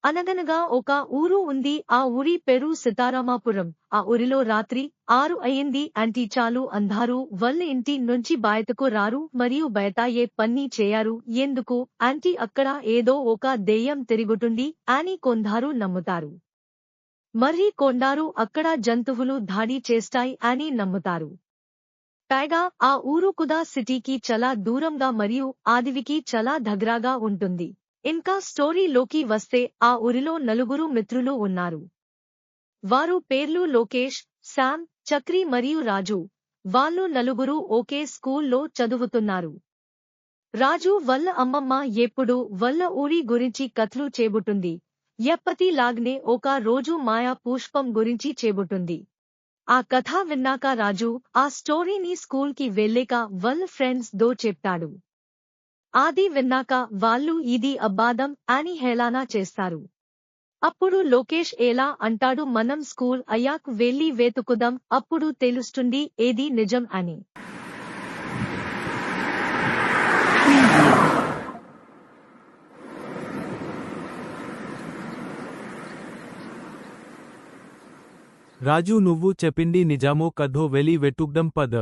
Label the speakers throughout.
Speaker 1: అనగనగా ఒక ఊరు ఉంది. ఆ ఊరి పేరు సీతారామాపురం. ఆ ఊరిలో రాత్రి 6 అయింది. ఆంటీ చాలు అందారు. వాళ్ళ ఇంటి నుంచి బయటకు రారు మరియు బయట ఏ పని చేయరు. ఎందుకు ఆంటీ అక్కడ ఏదో ఒక దెయ్యం తిరుగుతుంది అని కొందరు నమ్ముతారు. మరి కొందరు అక్కడ జంతువులు దాడి చేస్తాయి అని నమ్ముతారు. పైగా ఆ ఊరు కూడా సిటీకి చాలా దూరంగా మరియు అడవికి చాలా దగ్గరగా ఉంటుంది. ఇంకా స్టోరీలోకి వస్తే ఆ ఊరిలో నలుగురు మిత్రులు ఉన్నారు. వారు పేర్లు లోకేష్, శామ్, చక్రి మరియు రాజు. వాళ్ళు నలుగురు ఒకే స్కూల్లో చదువుతున్నారు. రాజు వాళ్ళ అమ్మమ్మ ఎప్పుడు వాళ్ళ ఊరి గురించి కథలు చెబుతుంది. ఎప్పటిలాగ్నే ఒక రోజు మాయా పుష్పం గురించి చెబుతుంది. ఆ కథ విన్నాక రాజు ఆ స్టోరీని స్కూల్కి వెళ్ళాక వాళ్ళ ఫ్రెండ్స్ తో చెప్తాడు. అది విన్నాక వాళ్ళు ఇది అబద్ధం అని హేళన చేస్తారు. అప్పుడు లోకేష్ ఎలా అంటాడు, మనం స్కూల్ అయ్యాక వెళ్ళి వెతుకుదాం, అప్పుడు తెలుస్తుంది ఏది నిజం అని.
Speaker 2: రాజు నువ్వు చెప్పింది నిజమో కథో వెళ్ళి వెతుకుదాం పద.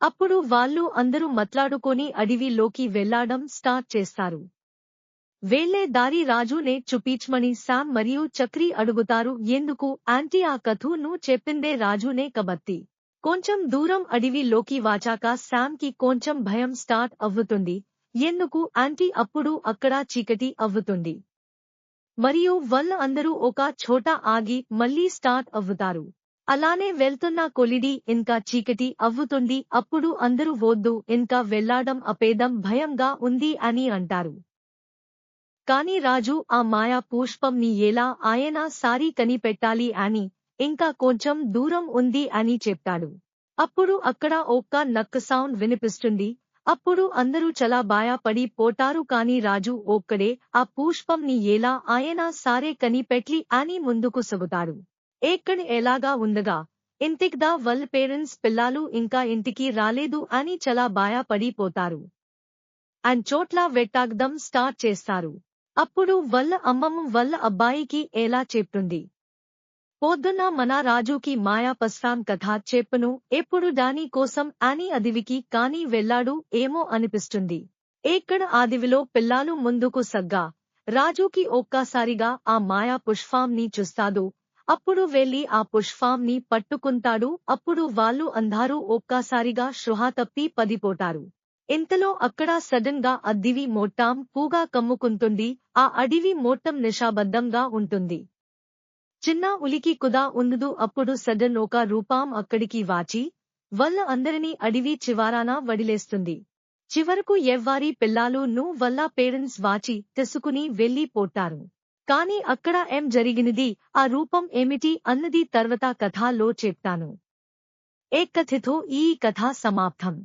Speaker 1: అప్పుడు వాళ్ళు అందరూ మాట్లాడుకొని అడవిలోకి వెళ్లడం స్టార్ట్ చేస్తారు. వెళ్లే దారి రాజునే చూపించమని శామ్ మరియు చక్రి అడుగుతారు. ఎందుకు ఆంటీ ఆ కథను చెప్పిందే రాజునే కాబట్టి. కొంచెం దూరం అడవిలోకి వచ్చాక శామ్ కి కొంచెం భయం స్టార్ట్ అవ్వుతుంది. ఎందుకు ఆంటీ అప్పుడు అక్కడ చీకటి అవ్వుతుంది. మరియు వాళ్ళ అందరూ ఒక చోట ఆగి మళ్లీ స్టార్ట్ అవ్వుతారు. అలానే వెళ్తున్న కొలిది ఇంకా చీకటి అవ్వుతుంది. అప్పుడు అందరూ వద్దు, ఇంకా వెళ్లడం అపేదం, భయంగా ఉంది అని అంటారు. కాని రాజు ఆ మాయా పుష్పంని ఎలా అయినా సారి కనిపెట్టాలి అని, ఇంకా కొంచెం దూరం ఉంది అని చెప్తాడు. అప్పుడు అక్కడ ఒక్క నక్క సౌండ్ వినిపిస్తుంది. అప్పుడు అందరూ చాలా భయపడి పోతారు. కాని రాజు ఒక్కడే ఆ పుష్పంని ఎలా అయినా సారే కనిపెట్టి అని ముందుకు సాగుతాడు. ఎక్కడ ఎలాగా ఉండగా ఇంటికిదా వాళ్ళ పేరెంట్స్ పిల్లలు ఇంకా ఇంటికి రాలేదు అని చాలా భయపడిపోతారు. అండ్ చోట్ల వెతకడం స్టార్ట్ చేస్తారు. అప్పుడు వాళ్ళ అమ్మమ్మ వాళ్ళ అబ్బాయికి ఎలా చెప్తుంది, పొద్దున్న మన రాజుకి మాయా పుష్పం కథ చెప్పను, ఎప్పుడు దాని కోసం అని అడవికి కాని వెళ్ళాడు ఏమో అనిపిస్తుంది. ఎక్కడ అడవిలో పిల్లలు ముందుకు సగ్గా రాజుకి ఒక్కసారిగా ఆ మాయా పుష్పంని చూస్తాడు. అప్పుడు వెళ్లి ఆ పుష్పంని పట్టుకుంటాడు. అప్పుడు వాళ్ళు అందరూ ఒక్కసారిగా స్పృహ తప్పి పడిపోతారు. ఇంతలో అక్కడ సడన్ గా అడవి మొత్తం పూగా కమ్ముకుంటుంది. ఆ అడవి మొత్తం నిశ్శబ్దంగా ఉంటుంది. చిన్న ఉలికి కూడా ఉండదు. అప్పుడు సడన్ ఒక రూపం అక్కడికి వచ్చి వాళ్ళ అందరినీ అడవి చివరన వదిలేస్తుంది. చివరకు ఎవ్వరి పిల్లలు వాళ్ళ పేరెంట్స్ వచ్చి తీసుకుని వెళ్లి పోతారు. కాని అక్కడ ఏం జరిగినది, ఆ రూపం ఏమిటి అన్నది తర్వాత కథలో చెప్తాను. ఏ కథతో ఈ కథ సమాప్తం.